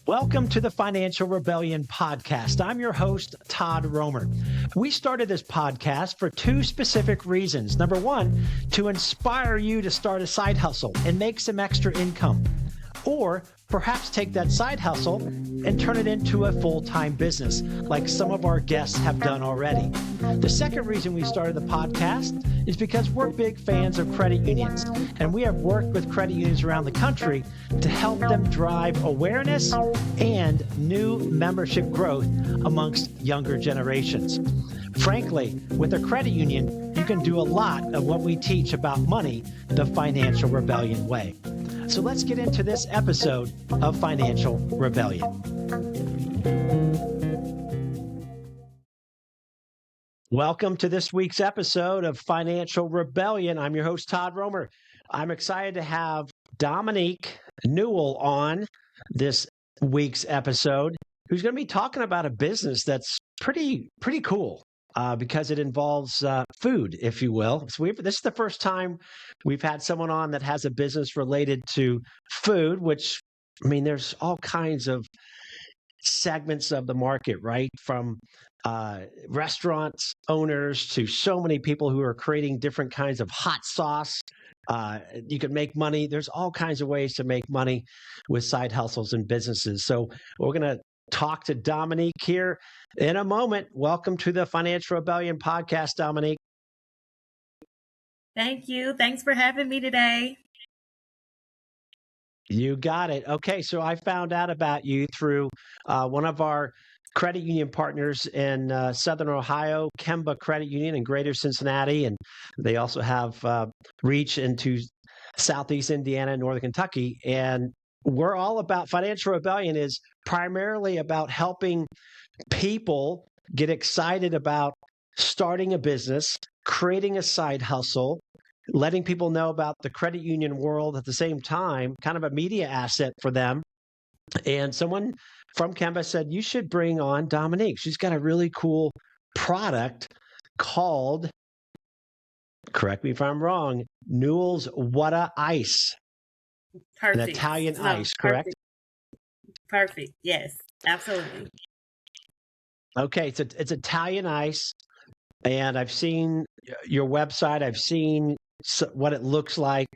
Welcome to the Financial Rebellion podcast. I'm your host, Todd Romer. We started this podcast for two specific reasons. Number one, to inspire you to start a side hustle and make some extra income. Or perhaps take that side hustle and turn it into a full-time business, like some of our guests have done already. The second reason we started the podcast is because we're big fans of credit unions, and we have worked with credit unions around the country to help them drive awareness and new membership growth amongst younger generations. Frankly, with a credit union, you can do a lot of what we teach about money the Financial Rebellion way. So let's get into this episode of Financial Rebellion. Welcome to this week's episode of Financial Rebellion. I'm your host, Todd Romer. I'm excited to have Dominique Newell on this week's episode, who's going to be talking about a business that's pretty cool. Because it involves food, if you will. So this is the first time we've had someone on that has a business related to food, which, I mean, there's all kinds of segments of the market, right? From restaurants owners to so many people who are creating different kinds of hot sauce. You can make money. There's all kinds of ways to make money with side hustles and businesses. So we're going to talk to Dominique here in a moment. Welcome to the Financial Rebellion podcast, Dominique. Thank you. Thanks for having me today. You got it. Okay, so I found out about you through one of our credit union partners in Southern Ohio, Kemba Credit Union in Greater Cincinnati, and they also have reach into Southeast Indiana and Northern Kentucky. And we're all about Financial Rebellion is primarily about helping people get excited about starting a business, creating a side hustle, letting people know about the credit union world at the same time, kind of a media asset for them. And someone from Kemba said, you should bring on Dominique. She's got a really cool product called, correct me if I'm wrong, Newell's Wada Ice. Perfect. An Italian ice, correct? Perfect. Yes, absolutely. Okay, it's Italian ice, and I've seen your website. I've seen what it looks like.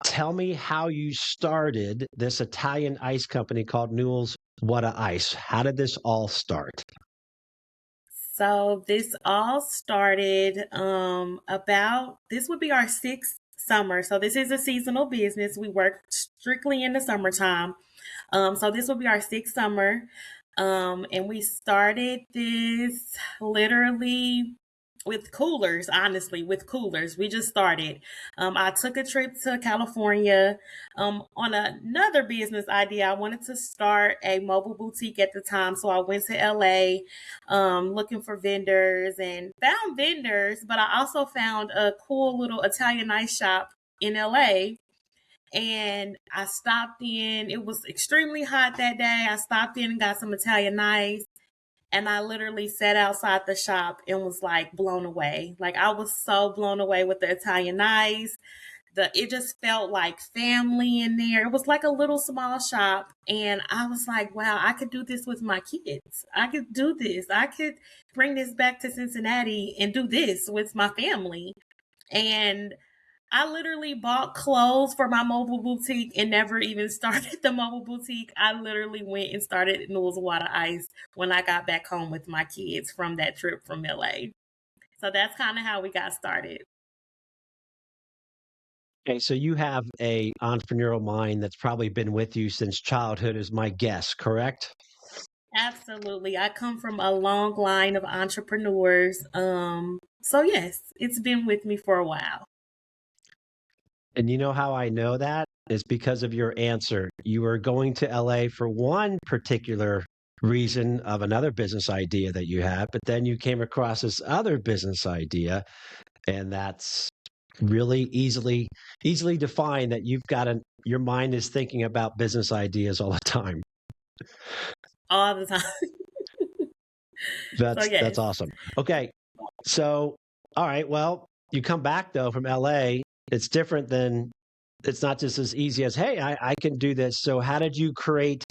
Tell me how you started this Italian ice company called Newell's Wada Ice. How did this all start? So this all started this would be our sixth summer. So this is a seasonal business. We work strictly in the summertime. So this will be our sixth summer. And we started this literally with coolers, honestly, with coolers. We just started. I took a trip to California on another business idea. I wanted to start a mobile boutique at the time. So I went to LA looking for vendors and found vendors, but I also found a cool little Italian ice shop in LA. And I stopped in. It was extremely hot that day. I stopped in and got some Italian ice. And I literally sat outside the shop and was like blown away. Like I was so blown away with the Italian ice. It just felt like family in there. It was like a little small shop. And I was like, wow, I could do this with my kids. I could do this. I could bring this back to Cincinnati and do this with my family. And I literally bought clothes for my mobile boutique and never even started the mobile boutique. I literally went and started Newell's Wada Ice when I got back home with my kids from that trip from LA. So that's kind of how we got started. Okay, so you have a entrepreneurial mind that's probably been with you since childhood, is my guess, correct? Absolutely. I come from a long line of entrepreneurs. So yes, it's been with me for a while. And you know how I know that is because of your answer. You were going to LA for one particular reason of another business idea that you had, but then you came across this other business idea, and that's really easily defined that your mind is thinking about business ideas all the time. All the time. That's awesome. Okay. So, all right. Well, you come back though from LA. It's different than, it's not just as easy as, hey, I can do this. So how did you create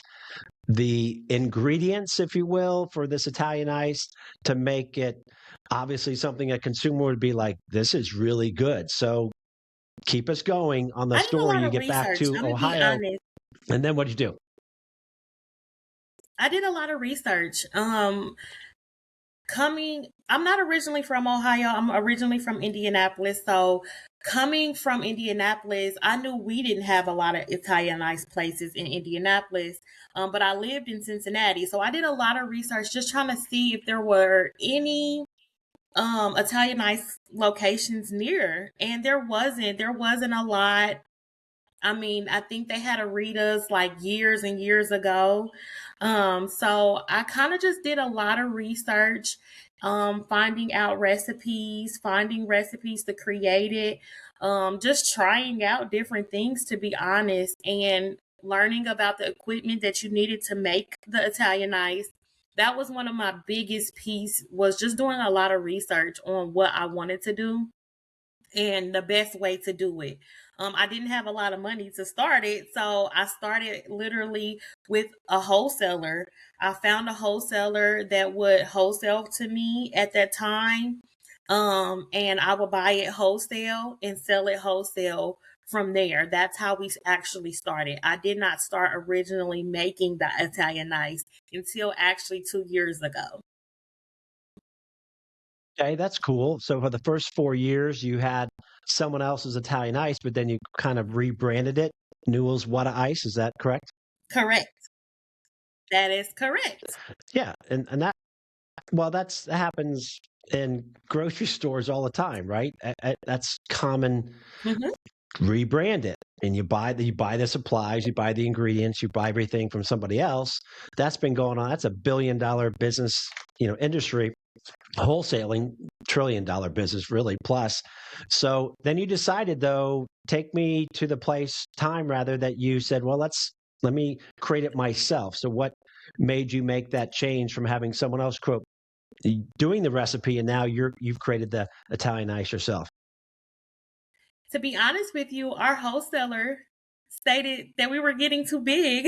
the ingredients, if you will, for this Italian ice to make it obviously something a consumer would be like, this is really good. So keep us going on the I did a story. lot You of get back research. to I'm gonna be Ohio, honest. and then what'd you do? I did a lot of research. I'm not originally from Ohio. I'm originally from Indianapolis. So coming from Indianapolis, I knew we didn't have a lot of Italianized places in Indianapolis. But I lived in Cincinnati. So I did a lot of research just trying to see if there were any Italianized locations near. And there wasn't a lot. I mean, I think they had Aritas like years and years ago. So I kind of just did a lot of research, finding recipes to create it, just trying out different things to be honest, and learning about the equipment that you needed to make the Italian ice. That was one of my biggest piece was just doing a lot of research on what I wanted to do and the best way to do it. I didn't have a lot of money to start it, so I started literally with a wholesaler. I found a wholesaler that would wholesale to me at that time, and I would buy it wholesale and sell it wholesale from there. That's how we actually started. I did not start originally making the Italian ice until actually 2 years ago. Okay, that's cool. So for the first 4 years, you had someone else's Italian ice, but then you kind of rebranded it, Newell's What Ice. Is that correct? Correct. That is correct. Yeah, and that well, that happens in grocery stores all the time, right? That's common. Hmm. Rebrand it, and you buy the supplies, you buy the ingredients, you buy everything from somebody else. That's been going on. That's a $1 billion business, industry. Wholesaling, $1 trillion business, really. Plus, so then you decided, though, take me to the time rather that you said, well, let me create it myself. So what made you make that change from having someone else quote doing the recipe, and now you've created the Italian ice yourself? To be honest with you, our wholesaler stated that we were getting too big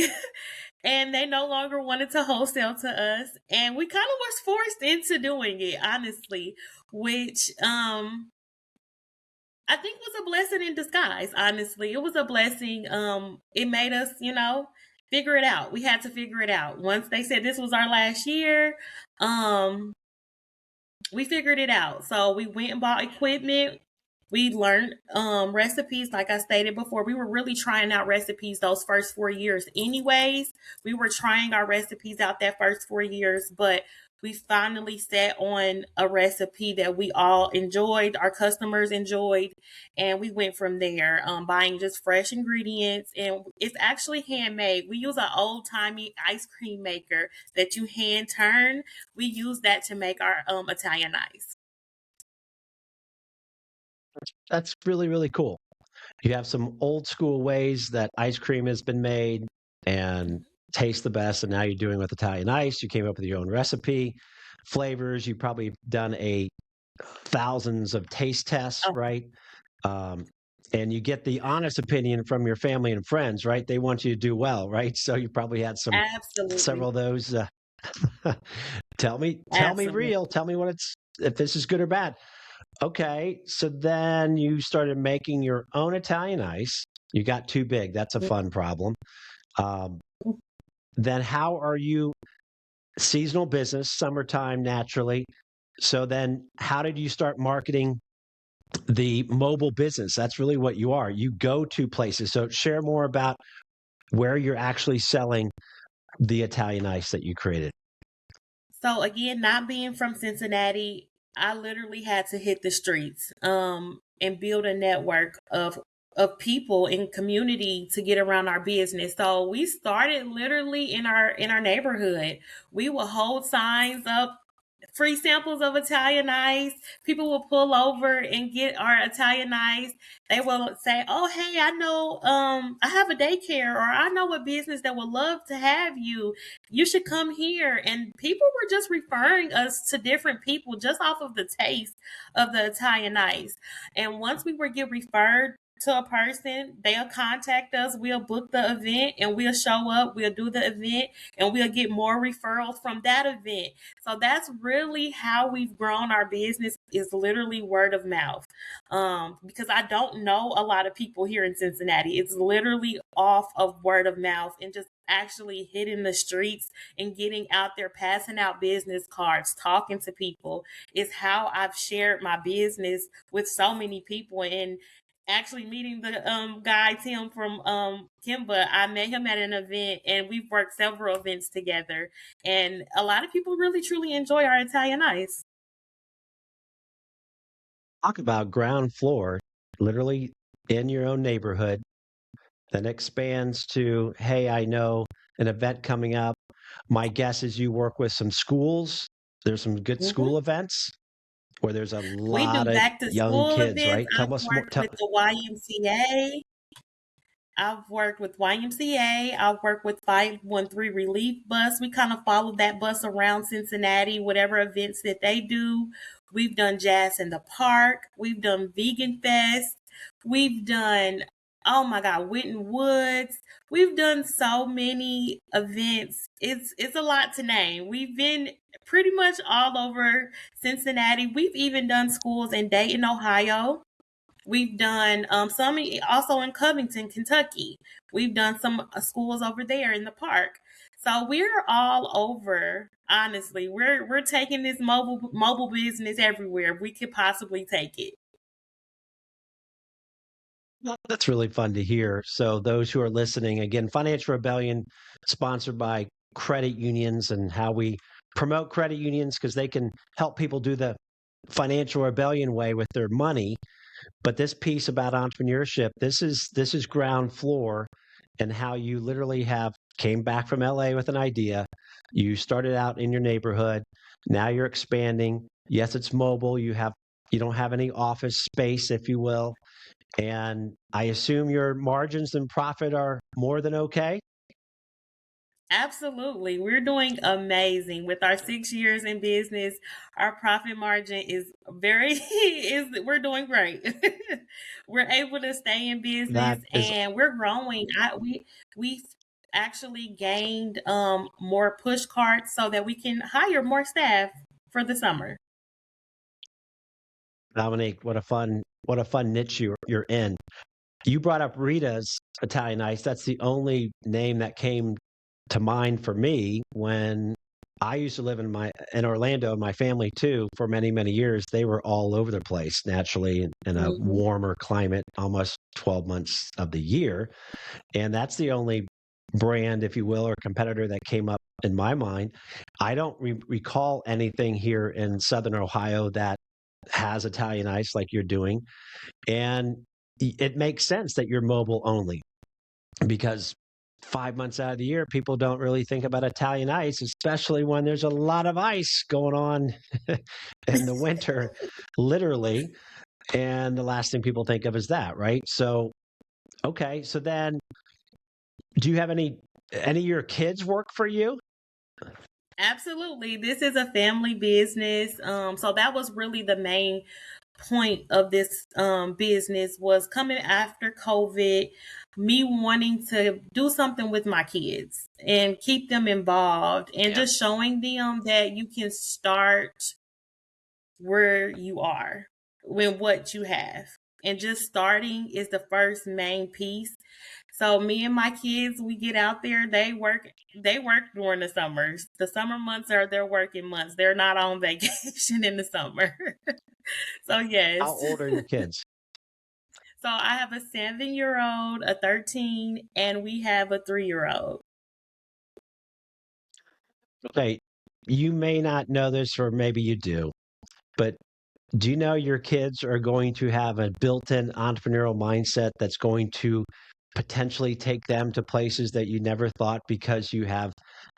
and they no longer wanted to wholesale to us. And we kind of was forced into doing it, honestly, which I think was a blessing in disguise, honestly. It was a blessing. It made us, figure it out. We had to figure it out. Once they said this was our last year, um, we figured it out. So we went and bought equipment. We learned recipes, like I stated before. We were really trying out recipes those first 4 years, anyways. We were trying our recipes out that first 4 years, but we finally set on a recipe that we all enjoyed, our customers enjoyed, and we went from there, buying just fresh ingredients. And it's actually handmade. We use an old timey ice cream maker that you hand turn. We use that to make our Italian ice. That's really, really cool. You have some old school ways that ice cream has been made and tastes the best, and now you're doing with Italian ice. You came up with your own recipe, flavors. You probably done a thousands of taste tests, Oh, right? Um, and you get the honest opinion from your family and friends, right? They want you to do well, right? So you probably had several absolutely. of those. Tell me Absolutely. real. Tell me what it's if this is good or bad. Okay, so then you started making your own Italian ice. You got too big. That's a fun problem. Um, then how are you seasonal business, summertime naturally. So then how did you start marketing the mobile business? That's really what you are. You go to places. So share more about where you're actually selling the Italian ice that you created. So again, not being from Cincinnati, I literally had to hit the streets and build a network of people in community to get around our business. So we started literally in our neighborhood. We would hold signs up, free samples of Italian ice. People will pull over and get our Italian ice. They will say, "Oh, hey, I know I have a daycare, or I know a business that would love to have you. You should come here." And people were just referring us to different people just off of the taste of the Italian ice. And once we were get referred to a person, they'll contact us, we'll book the event and we'll show up, we'll do the event and we'll get more referrals from that event. So that's really how we've grown our business, is literally word of mouth. Because I don't know a lot of people here in Cincinnati. It's literally off of word of mouth and just actually hitting the streets and getting out there, passing out business cards, talking to people is how I've shared my business with so many people. And actually meeting the guy Tim from Kimba, I met him at an event and we've worked several events together. And a lot of people really truly enjoy our Italian ice. Talk about ground floor, literally in your own neighborhood, then expands to, hey, I know an event coming up. My guess is you work with some schools. There's some good Mhm. school events where there's a We do lot of back to young school kids, events. right? Tell us more. With the YMCA. I've worked with YMCA. I've worked with 513 Relief Bus. We kind of follow that bus around Cincinnati, whatever events that they do. We've done Jazz in the Park. We've done Vegan Fest. We've done, oh my God, Winton Woods. We've done so many events. It's a lot to name. We've been pretty much all over Cincinnati. We've even done schools in Dayton, Ohio. We've done some also in Covington, Kentucky. We've done some schools over there in the park. So we're all over. Honestly, we're taking this mobile business everywhere we could possibly take it. Well, that's really fun to hear. So, those who are listening, again, Financial Rebellion, sponsored by credit unions, and how we promote credit unions because they can help people do the financial rebellion way with their money. But this piece about entrepreneurship, this is ground floor, and how you literally have came back from LA with an idea. You started out in your neighborhood. Now you're expanding. Yes, it's mobile. You don't have any office space, if you will. And I assume your margins and profit are more than okay. Absolutely. We're doing amazing with our 6 years in business. Our profit margin is very is we're doing great. We're able to stay in business That is and we're growing. We've actually gained more push carts so that we can hire more staff for the summer. Dominique. What a fun niche you're in. You brought up Rita's Italian Ice. That's the only name that came to mind for me when I used to live in Orlando, my family too, for many, many years. They were all over the place naturally in a Mhm. warmer climate, almost 12 months of the year. And that's the only brand, if you will, or competitor that came up in my mind. I don't recall anything here in Southern Ohio that has Italian Ice like you're doing. And it makes sense that you're mobile only because 5 months out of the year, people don't really think about Italian ice, especially when there's a lot of ice going on in the winter, literally. And the last thing people think of is that, right? So, okay. So then, do you have any of your kids work for you? Absolutely. This is a family business. So that was really the main point of this business, was coming after COVID, me wanting to do something with my kids and keep them involved and Yeah. just showing them that you can start where you are with what you have. And just starting is the first main piece. So me and my kids, we get out there, they work during the summers. The summer months are their working months. They're not on vacation in the summer. So How yes. old are your kids? So I have a 7-year old, a 13, and we have a 3-year old. Okay. You may not know this, or maybe you do, but do you know your kids are going to have a built-in entrepreneurial mindset that's going to potentially take them to places that you never thought because you have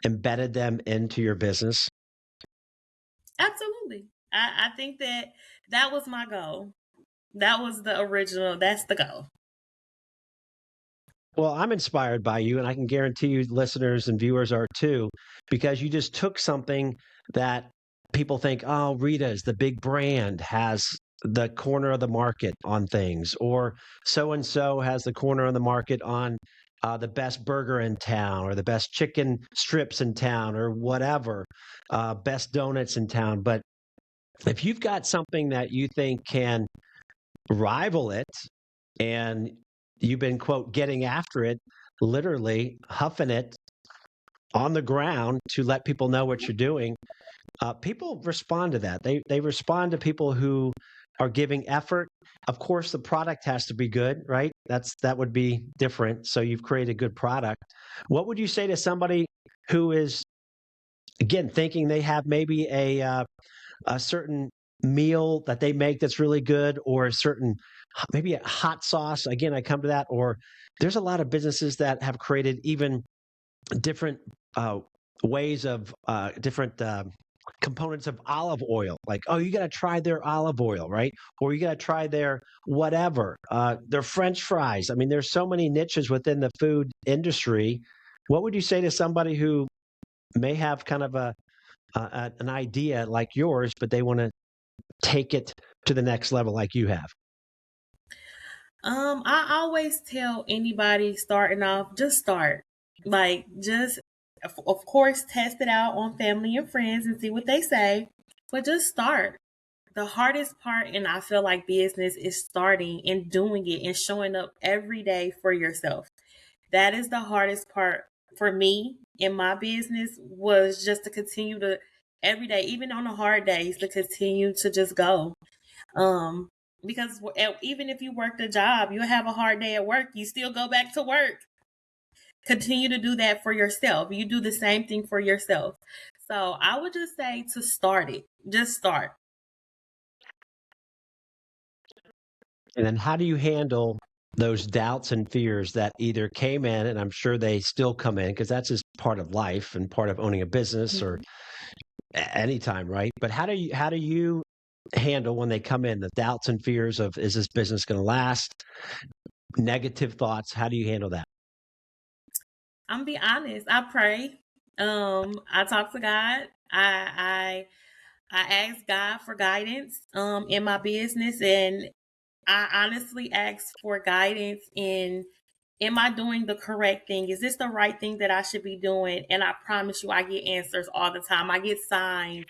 embedded them into your business? Absolutely. I think that that was my goal. That was the original. That's the goal. Well, I'm inspired by you, and I can guarantee you listeners and viewers are too, because you just took something that people think, oh, Rita's the big brand has the corner of the market on things, or so and so has the corner of the market on the best burger in town, or the best chicken strips in town, or whatever, best donuts in town. But if you've got something that you think can rival it, and you've been, quote, getting after it, literally huffing it on the ground to let people know what you're doing, people respond to that. They respond to people who are giving effort. Of course, the product has to be good, right? That would be different. So you've created a good product. What would you say to somebody who is, again, thinking they have maybe a certain meal that they make that's really good, or a certain, maybe a hot sauce? Again, I come to that. Or there's a lot of businesses that have created even different ways of different components of olive oil. Like, oh, you got to try their olive oil, right? Or you got to try their whatever, their French fries. I mean, there's so many niches within the food industry. What would you say to somebody who may have kind of an idea like yours, but they want to take it to the next level like you have? I always tell anybody starting off, just start. Like, just, of course, test it out on family and friends and see what they say, but just start. The hardest part, and I feel like business, is starting and doing it and showing up every day for yourself. That is the hardest part for me in my business, was just to continue to every day, even on the hard days, to continue to just go. Um, because even if you work the job, you'll have a hard day at work. You still go back to work. Continue to do that for yourself. You do the same thing for yourself. So I would just say to start it. Just start. And then how do you handle those doubts and fears that either came in, and I'm sure they still come in because that's just part of life and part of owning a business, or Mhm. anytime, right? But how do you handle when they come in, the doubts and fears of, is this business going to last? Negative thoughts. How do you handle that? I'm be honest. I pray. I talk to God. I ask God for guidance in my business, and I honestly ask for guidance in, am I doing the correct thing? Is this the right thing that I should be doing? And I promise you, I get answers all the time. I get signs.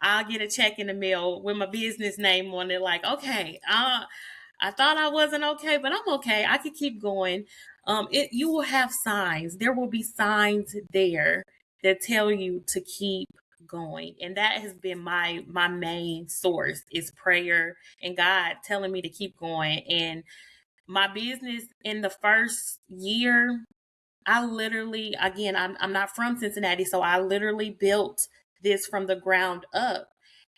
I'll get a check in the mail with my business name on it, like, okay, I thought I wasn't okay, but I'm okay. I could keep going. You will have signs. There will be signs there that tell you to keep going, and that has been my main source, is prayer and God telling me to keep going. And my business in the first year, I literally, again, I'm not from Cincinnati, so I literally built this from the ground up.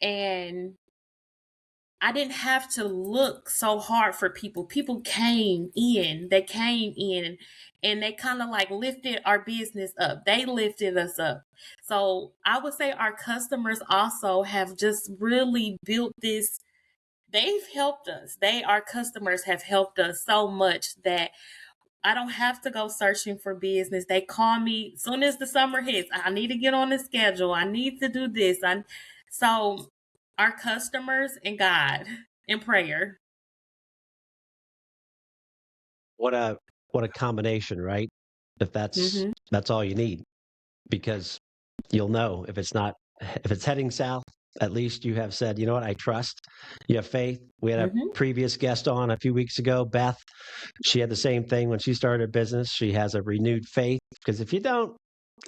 And I didn't have to look so hard for people. People came in, and they kind of like lifted our business up. They lifted us up. So I would say our customers also have just really built this. They've helped us. Our customers have helped us so much that I don't have to go searching for business. They call me as soon as the summer hits. I need to get on the schedule. I need to do this. So our customers and God in prayer. What a combination, right? If Hmm. that's all you need, because you'll know if it's not, if it's heading south, at least you have said, you know what, I trust. You have faith. We had a Hmm. previous guest on a few weeks ago, Beth. She had the same thing when she started a business. She has a renewed faith, because if you don't,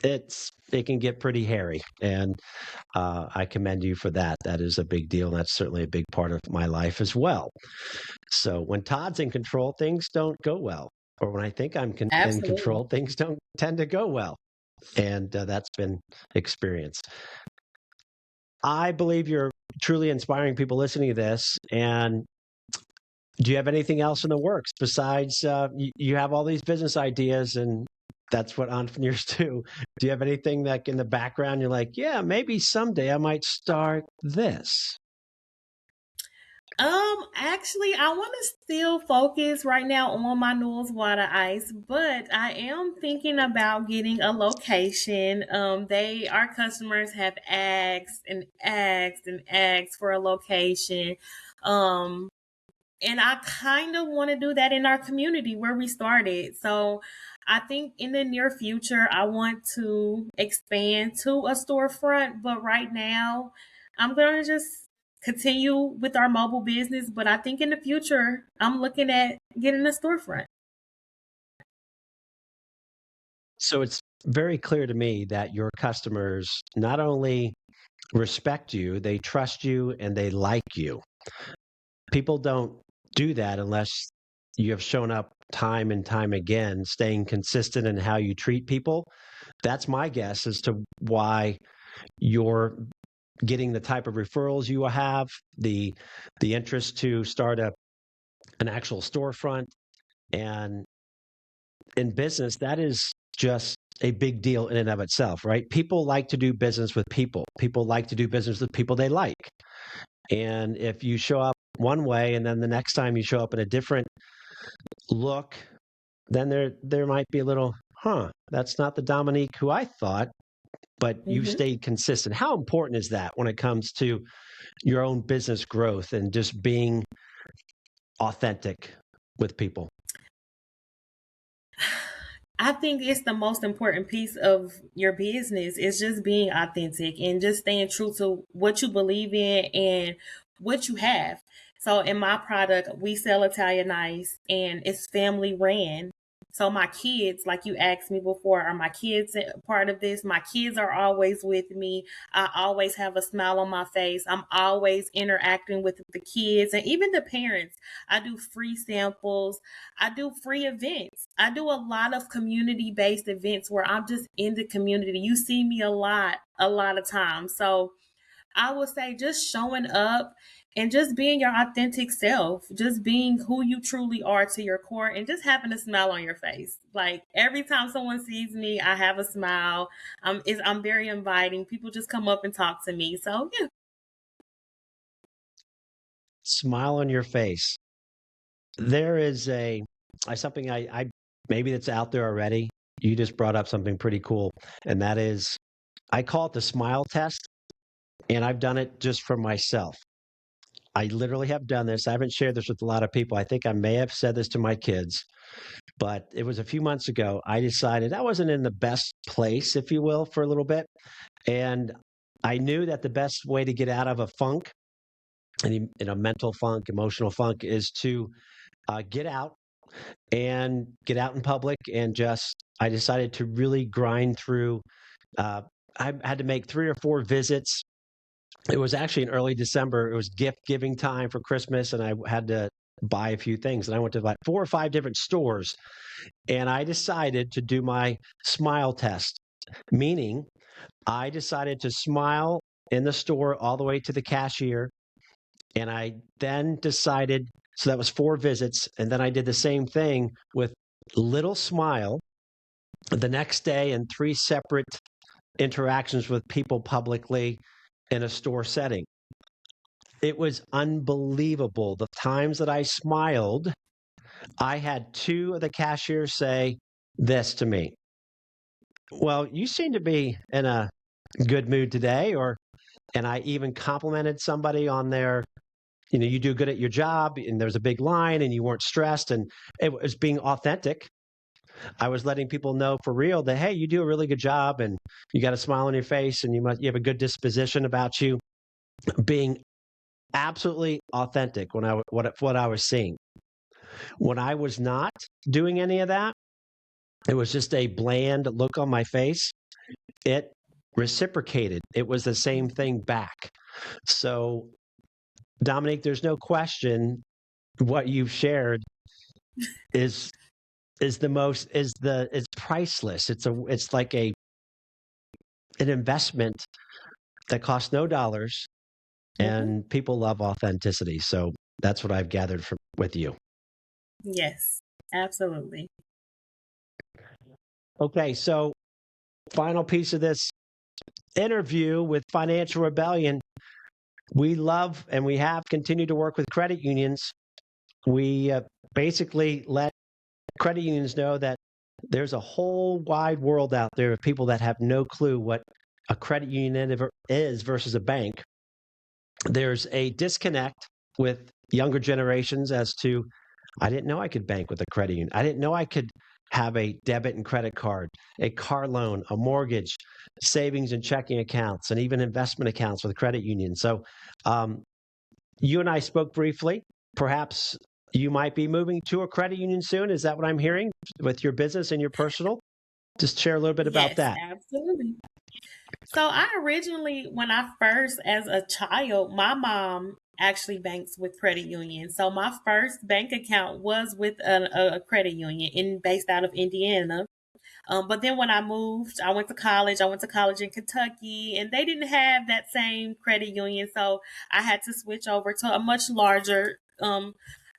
it can get pretty hairy. And I commend you for that. That is a big deal. That's certainly a big part of my life as well. So when Todd's in control, things don't go well. Or when I think I'm in Absolutely. control, things don't tend to go well. And that's been experience. I believe you're truly inspiring people listening to this. And do you have anything else in the works besides, you have all these business ideas, and that's what entrepreneurs do? Do you have anything like in the background you're like, yeah, maybe someday I might start this? Actually, I want to still focus right now on my Newell's water ice, but I am thinking about getting a location. Our customers have asked and asked and asked for a location. Um, and I kind of want to do that in our community where we started. So I think in the near future, I want to expand to a storefront. But right now, I'm going to just continue with our mobile business. But I think in the future, I'm looking at getting a storefront. So it's very clear to me that your customers not only respect you, they trust you, and they like you. People don't do that unless you have shown up time and time again, staying consistent in how you treat people. That's my guess as to why you're getting the type of referrals you will have, the interest to start an actual storefront. And in business, that is just a big deal in and of itself, right? People like to do business with people. People like to do business with people they like. And if you show up one way and then the next time you show up in a different look, then there might be a little, that's not the Dominique who I thought, but you've Mm-hmm. stayed consistent. How important is that when it comes to your own business growth and just being authentic with people? I think it's the most important piece of your business is just being authentic and just staying true to what you believe in and what you have. So in my product, we sell Italian ice and it's family ran. So my kids, like you asked me before, are my kids a part of this? My kids are always with me. I always have a smile on my face. I'm always interacting with the kids and even the parents. I do free samples. I do free events. I do a lot of community based events where I'm just in the community. You see me a lot of times. So I would say just showing up and just being your authentic self, just being who you truly are to your core and just having a smile on your face. Like every time someone sees me, I have a smile. I'm very inviting. People just come up and talk to me. So yeah. Smile on your face. There is something I maybe that's out there already. You just brought up something pretty cool, and that is I call it the smile test, and I've done it just for myself. I literally have done this. I haven't shared this with a lot of people. I think I may have said this to my kids, but it was a few months ago. I decided I wasn't in the best place, if you will, for a little bit. And I knew that the best way to get out of a funk, in a mental funk, emotional funk, is to get out in public and just, I decided to really grind through. Uh, I had to make 3 or 4 visits. It was actually in early December. It was gift giving time for Christmas, and I had to buy a few things. And I went to like 4 or 5 different stores, and I decided to do my smile test, meaning I decided to smile in the store all the way to the cashier. And I then decided, so that was 4 visits. And then I did the same thing with little smile the next day in 3 separate interactions with people publicly in a store setting. It was unbelievable. The times that I smiled, I had 2 of the cashiers say this to me. Well, you seem to be in a good mood today, and I even complimented somebody on their, you do good at your job, and there was a big line and you weren't stressed, and it was being authentic. I was letting people know for real that, hey, you do a really good job and you got a smile on your face and you have a good disposition about you, being absolutely authentic what I was seeing. When I was not doing any of that, it was just a bland look on my face. It reciprocated. It was the same thing back. So, Dominique, there's no question what you've shared is is priceless. It's like an investment that costs no dollars, Mm-hmm. and people love authenticity. So that's what I've gathered with you. Yes, absolutely. Okay, so final piece of this interview with Financial Rebellion. We love and we have continued to work with credit unions. We basically let credit unions know that there's a whole wide world out there of people that have no clue what a credit union is versus a bank. There's a disconnect with younger generations as to, I didn't know I could bank with a credit union. I didn't know I could have a debit and credit card, a car loan, a mortgage, savings and checking accounts, and even investment accounts with a credit union. So you and I spoke briefly. Perhaps you might be moving to a credit union soon. Is that what I'm hearing with your business and your personal? Just share a little bit about Yes, that. absolutely. So I originally, when I first, as a child, my mom actually banks with credit union. So my first bank account was with a credit union based out of Indiana. But then when I moved, I went to college. I went to college in Kentucky, and they didn't have that same credit union. So I had to switch over to a much larger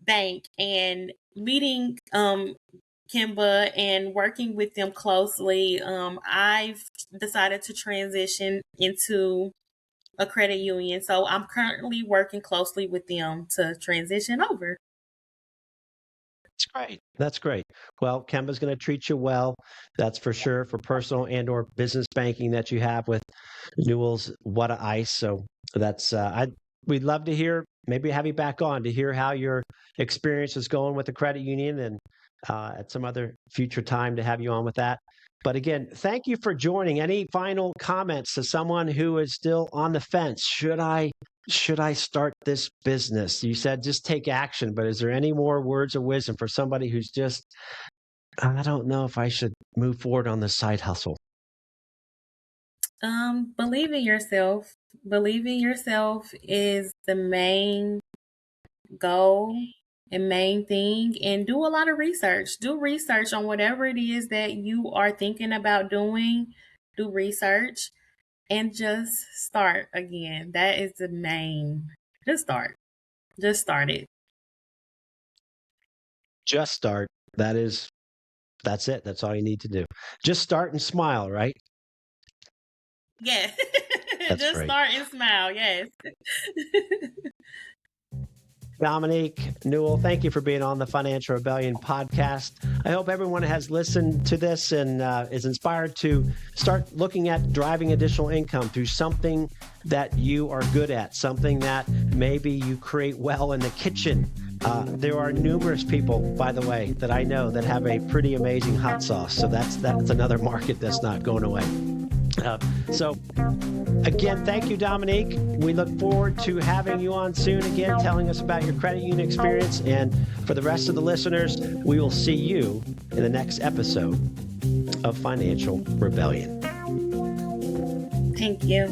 bank. And meeting Kimba and working with them closely, I've decided to transition into a credit union. So I'm currently working closely with them to transition over. That's great. That's great. Well, Kemba's going to treat you well. That's for sure, for personal and or business banking that you have with Newell's What a Ice. So that's we'd love to hear, maybe have you back on to hear how your experience is going with the credit union, and at some other future time to have you on with that. But again, thank you for joining. Any final comments to someone who is still on the fence? Should I start this business? You said just take action, but is there any more words of wisdom for somebody who's just, I don't know if I should move forward on the side hustle? Believe in yourself. Believe in yourself is the main goal and main thing, and do a lot of research. Do research on whatever it is that you are thinking about doing. Do research and just start again. That is the main. Just start. Just start it. Just start. That's it. That's all you need to do. Just start and smile, right? Yes. That's Just great. start and smile. Yes. Dominique Newell, thank you for being on the Financial Rebellion podcast. I hope everyone has listened to this and is inspired to start looking at driving additional income through something that you are good at, something that maybe you create well in the kitchen. There are numerous people, by the way, that I know that have a pretty amazing hot sauce. So that's another market that's not going away. So again, thank you, Dominique. We look forward to having you on soon again, telling us about your credit union experience. And for the rest of the listeners, we will see you in the next episode of Financial Rebellion. Thank you.